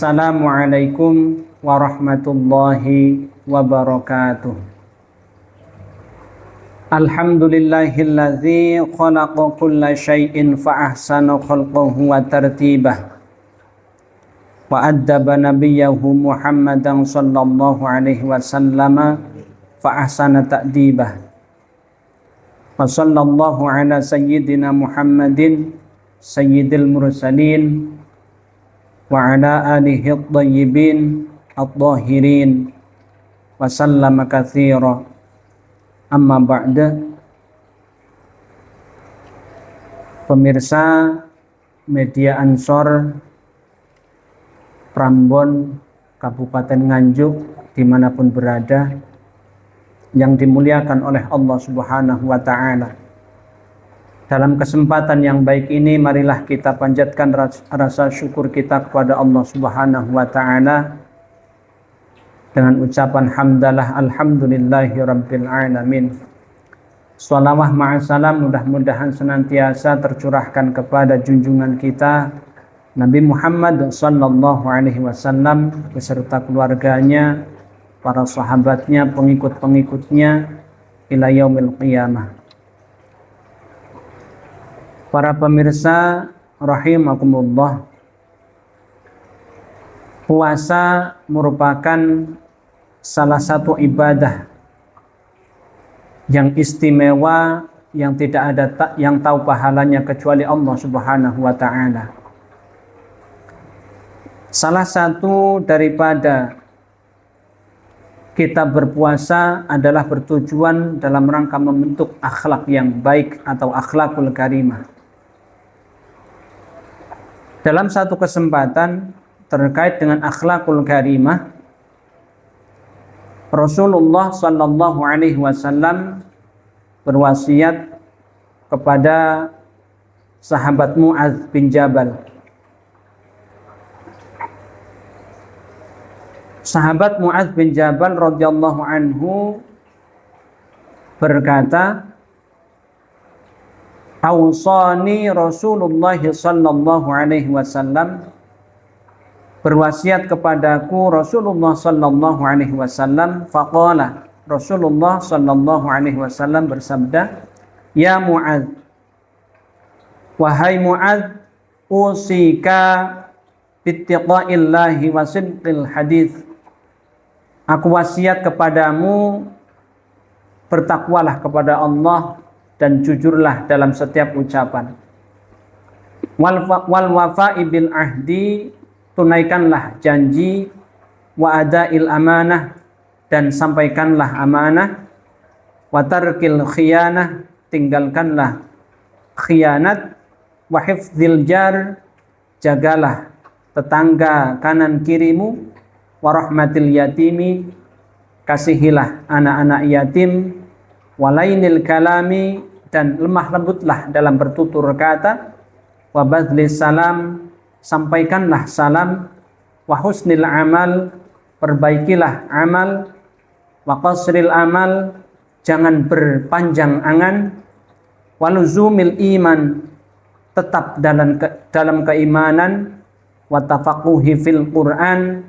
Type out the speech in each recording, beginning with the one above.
Assalamualaikum warahmatullahi wabarakatuh. Alhamdulillahilladzi khalaqa kulla syai'in fa ahsana khalqahu wa tartibah. Wa addaba nabiyyahu Muhammadan sallallahu alaihi wasallam fa ahsana ta'dibah. Wa sallallahu ala sayyidina Muhammadin sayyidil mursalin wa ala alihi at-tayyibin at-tahirin wa sallama katsira. Amma ba'da. Pemirsa media Ansor Prambon Kabupaten Nganjuk dimanapun berada, yang dimuliakan oleh Allah Subhanahu wa ta'ala, dalam kesempatan yang baik ini marilah kita panjatkan rasa syukur kita kepada Allah Subhanahu wa ta'ala dengan ucapan hamdalah alhamdulillahi rabbil alamin. Shalawat ma'asalam mudah-mudahan senantiasa tercurahkan kepada junjungan kita Nabi Muhammad sallallahu alaihi wasallam beserta keluarganya, para sahabatnya, pengikut-pengikutnya ila yaumil qiyamah. Para pemirsa rahimakumullah, puasa merupakan salah satu ibadah yang istimewa, yang tidak ada yang tahu pahalanya kecuali Allah Subhanahu wa ta'ala. Salah satu daripada kita berpuasa adalah bertujuan dalam rangka membentuk akhlak yang baik atau akhlakul karimah. Dalam satu kesempatan terkait dengan akhlakul karimah, Rasulullah sallallahu alaihi wasallam berwasiat kepada sahabat Mu'adz bin Jabal. Sahabat Mu'adz bin Jabal radhiyallahu anhu berkata, "Awsani Rasulullah sallallahu alaihi wasallam," berwasiat kepadaku Rasulullah sallallahu alaihi wasallam. Faqala, Rasulullah sallallahu alaihi wasallam bersabda, "Ya Mu'adz, wahai Mu'adz, usika bittiqaillahi wa sidqil hadits." Aku wasiat kepadamu, bertakwalah kepada Allah dan jujurlah dalam setiap ucapan. Wal wafa'i bil ahdi, tunaikanlah janji. Wa adail amanah, dan sampaikanlah amanah. Wa tarkil khiyanah, tinggalkanlah khianat. Wa hifdzil jar, jagalah tetangga kanan kirimu. Wa rahmatil yatimi, kasihilah anak-anak yatim. Walainil kalami, dan lemah lembutlah dalam bertutur kata. Wa badlis salam, sampaikanlah salam. Wa husnil amal, perbaikilah amal. Wa qasril amal, jangan berpanjang angan. Wa luzumil iman, tetap dalam keimanan. Wa tafaquhi fil Qur'an,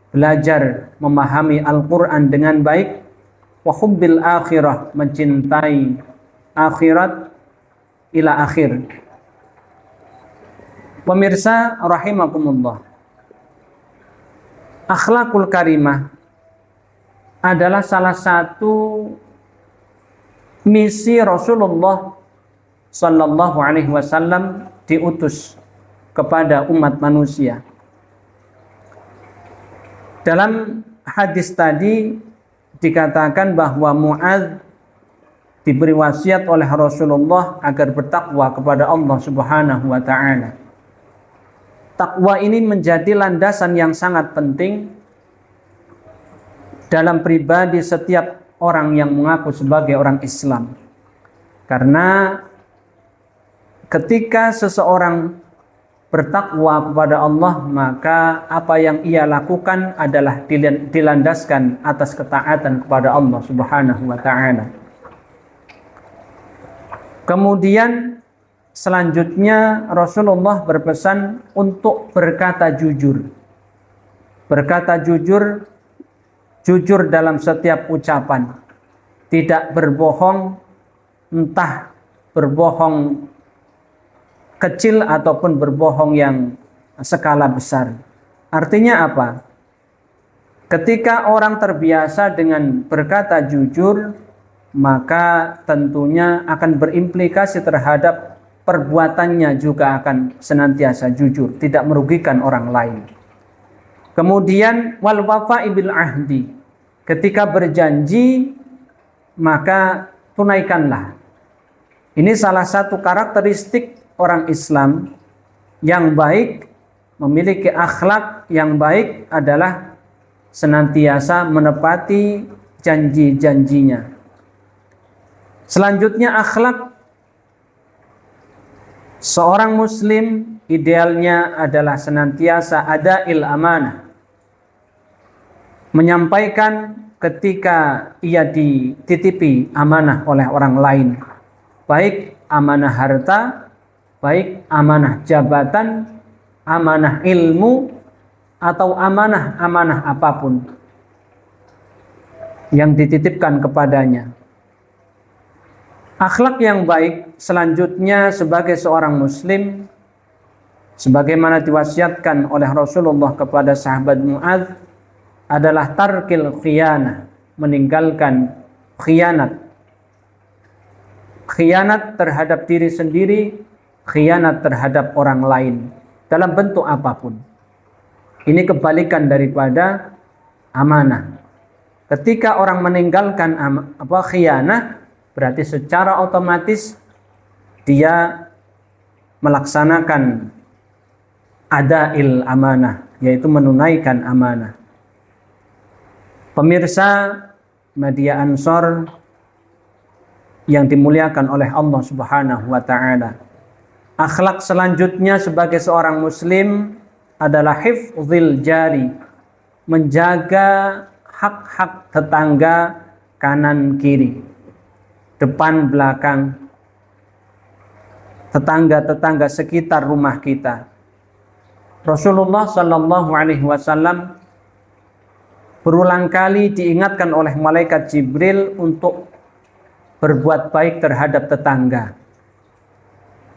belajar memahami Al-Quran dengan baik. Wa hubbil akhirah, mencintai akhirat ila akhir. Pemirsa rahimakumullah, akhlakul karimah adalah salah satu misi Rasulullah sallallahu alaihi wasallam diutus kepada umat manusia. Dalam hadis tadi dikatakan bahwa Mu'adz diberi wasiat oleh Rasulullah agar bertakwa kepada Allah Subhanahu wa ta'ala. Takwa ini menjadi landasan yang sangat penting dalam pribadi setiap orang yang mengaku sebagai orang Islam. Karena ketika seseorang bertakwa kepada Allah, maka apa yang ia lakukan adalah dilandaskan atas ketaatan kepada Allah Subhanahu wa ta'ala. Kemudian selanjutnya Rasulullah berpesan untuk berkata jujur. berkata jujur, jujur dalam setiap ucapan, tidak berbohong, entah berbohong kecil ataupun berbohong yang skala besar. Artinya apa? Ketika orang terbiasa dengan berkata jujur, maka tentunya akan berimplikasi terhadap perbuatannya juga akan senantiasa jujur, tidak merugikan orang lain. Kemudian wal wafa'i bil ahdi. Ketika berjanji, maka tunaikanlah. Ini salah satu karakteristik orang Islam yang baik, memiliki akhlak yang baik adalah senantiasa menepati janji-janjinya. Selanjutnya akhlak seorang muslim idealnya adalah senantiasa adail amanah. Menyampaikan ketika ia dititipi amanah oleh orang lain. Baik amanah harta, baik amanah jabatan, amanah ilmu, atau amanah-amanah apapun yang dititipkan kepadanya. Akhlak yang baik selanjutnya sebagai seorang muslim, sebagaimana diwasiatkan oleh Rasulullah kepada sahabat Mu'adz, adalah tarkil khiyanah, meninggalkan khianat. Khianat terhadap diri sendiri, khianat terhadap orang lain dalam bentuk apapun. Ini kebalikan daripada amanah. Ketika orang meninggalkan khianah, berarti secara otomatis dia melaksanakan adail amanah, yaitu menunaikan amanah. Pemirsa Media Ansor yang dimuliakan oleh Allah Subhanahu wa taala. Akhlak selanjutnya sebagai seorang muslim adalah hifdzil jari, menjaga hak-hak tetangga kanan kiri, depan belakang, tetangga-tetangga sekitar rumah kita. Rasulullah Shallallahu Alaihi Wasallam berulang kali diingatkan oleh malaikat Jibril untuk berbuat baik terhadap tetangga.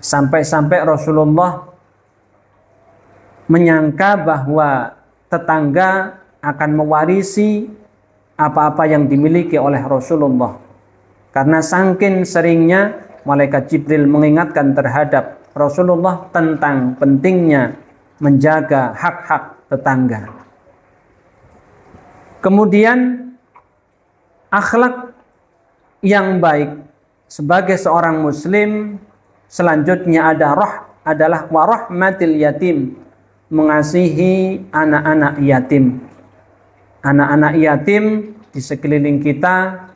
Sampai-sampai Rasulullah menyangka bahwa tetangga akan mewarisi apa-apa yang dimiliki oleh Rasulullah. Karena saking seringnya malaikat Jibril mengingatkan terhadap Rasulullah tentang pentingnya menjaga hak-hak tetangga. Kemudian akhlak yang baik sebagai seorang muslim selanjutnya adalah warahmatil yatim, mengasihi anak-anak yatim. Anak-anak yatim di sekeliling kita,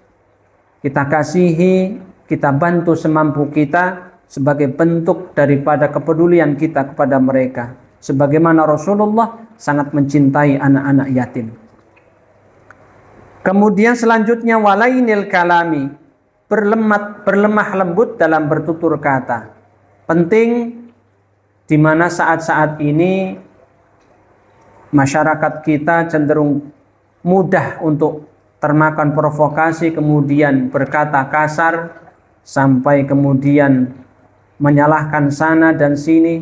kita kasihi, kita bantu semampu kita sebagai bentuk daripada kepedulian kita kepada mereka. Sebagaimana Rasulullah sangat mencintai anak-anak yatim. Kemudian selanjutnya walainil kalami, berlemah lembut dalam bertutur kata. Penting di mana saat-saat ini masyarakat kita cenderung mudah untuk termakan provokasi, kemudian berkata kasar, sampai kemudian menyalahkan sana dan sini.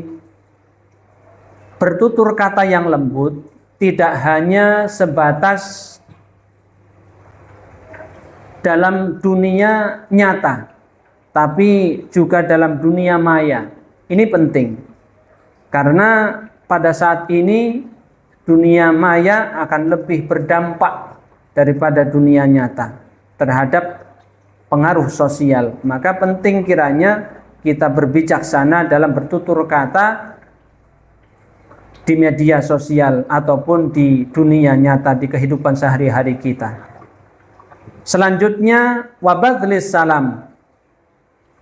Bertutur kata yang lembut tidak hanya sebatas dalam dunia nyata, tapi juga dalam dunia maya. Ini penting, karena pada saat ini dunia maya akan lebih berdampak daripada dunia nyata terhadap pengaruh sosial. Maka penting kiranya kita berbijaksana dalam bertutur kata di media sosial ataupun di dunia nyata, di kehidupan sehari-hari kita. Selanjutnya wabadlis salam,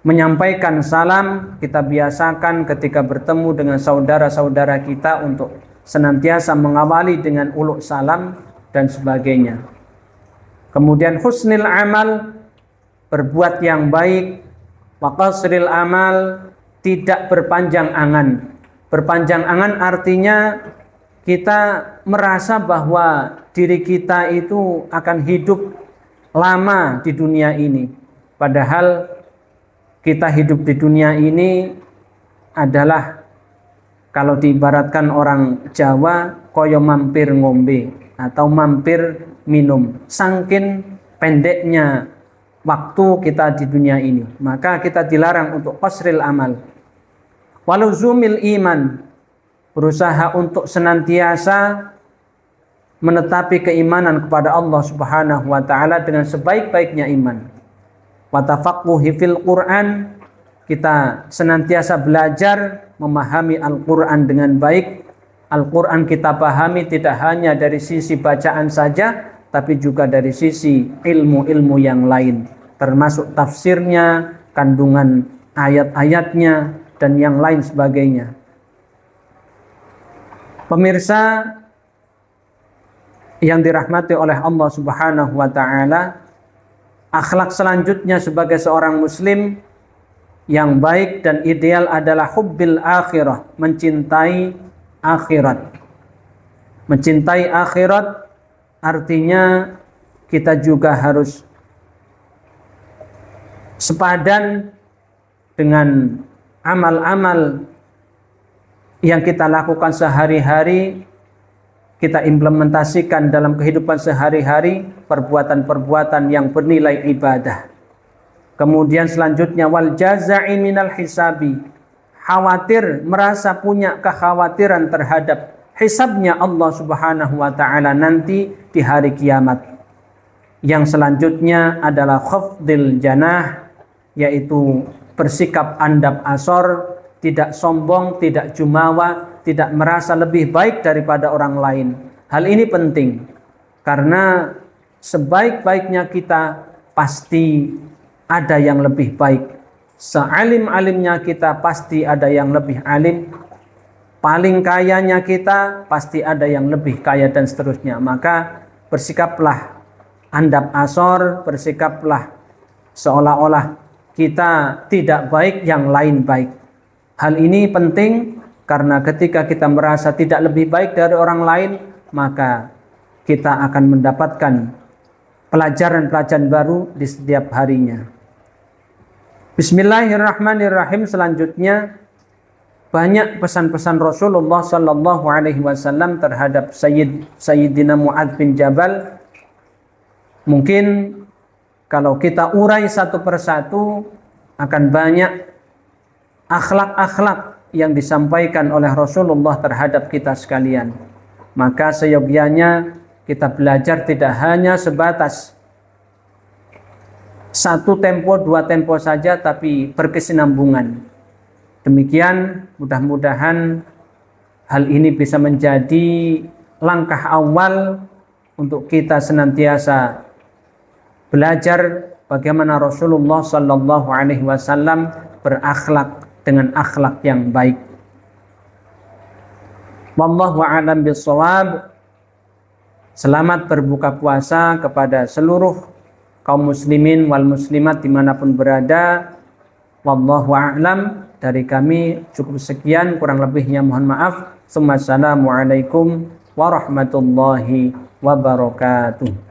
menyampaikan salam. Kita biasakan ketika bertemu dengan saudara-saudara kita untuk senantiasa mengawali dengan uluk salam dan sebagainya. Kemudian husnil amal, berbuat yang baik. Wa qasril amal, tidak berpanjang angan. Berpanjang angan artinya kita merasa bahwa diri kita itu akan hidup lama di dunia ini. Padahal kita hidup di dunia ini adalah, kalau diibaratkan orang Jawa, koyo mampir ngombe atau mampir minum. Saking pendeknya waktu kita di dunia ini, maka kita dilarang untuk qasril amal. Waluzumil iman, berusaha untuk senantiasa menetapi keimanan kepada Allah Subhanahu wa taala dengan sebaik-baiknya iman. Wa tafaqquhi fil Qur'an, kita senantiasa belajar memahami Al-Qur'an dengan baik. Al-Qur'an kita pahami tidak hanya dari sisi bacaan saja, tapi juga dari sisi ilmu-ilmu yang lain, termasuk tafsirnya, kandungan ayat-ayatnya, dan yang lain sebagainya. Pemirsa yang dirahmati oleh Allah Subhanahu wa taala, akhlak selanjutnya sebagai seorang muslim yang baik dan ideal adalah hubbil akhirah, mencintai akhirat. Mencintai akhirat artinya kita juga harus sepadan dengan amal-amal yang kita lakukan sehari-hari, kita implementasikan dalam kehidupan sehari-hari, perbuatan-perbuatan yang bernilai ibadah. Kemudian selanjutnya wal jaza'i minal hisabi, khawatir, merasa punya kekhawatiran terhadap hisabnya Allah Subhanahu wa taala nanti di hari kiamat. Yang selanjutnya adalah khafdil janah, yaitu bersikap andap asor, tidak sombong, tidak jumawa, tidak merasa lebih baik daripada orang lain. Hal ini penting karena sebaik-baiknya kita pasti ada yang lebih baik. Sealim-alimnya kita pasti ada yang lebih alim. Paling kayanya kita pasti ada yang lebih kaya, dan seterusnya. Maka bersikaplah andap asor, bersikaplah seolah-olah kita tidak baik, yang lain baik. Hal ini penting karena ketika kita merasa tidak lebih baik dari orang lain, maka kita akan mendapatkan pelajaran-pelajaran baru di setiap harinya. Bismillahirrahmanirrahim. Selanjutnya banyak pesan-pesan Rasulullah Sallallahu Alaihi Wasallam terhadap Sayyidina Mu'adz bin Jabal. Mungkin kalau kita urai satu persatu akan banyak akhlak-akhlak yang disampaikan oleh Rasulullah terhadap kita sekalian. Maka seyogyanya kita belajar tidak hanya sebatas satu tempo, dua tempo saja, tapi berkesinambungan. Demikian, mudah-mudahan hal ini bisa menjadi langkah awal untuk kita senantiasa belajar bagaimana Rasulullah Sallallahu Alaihi Wasallam berakhlak dengan akhlak yang baik. Wallahu a'lam bishawab. Selamat berbuka puasa kepada seluruh kaum muslimin wal muslimat dimanapun berada. Wallahu a'lam. Dari kami cukup sekian, kurang lebihnya mohon maaf. Assalamualaikum warahmatullahi wabarakatuh.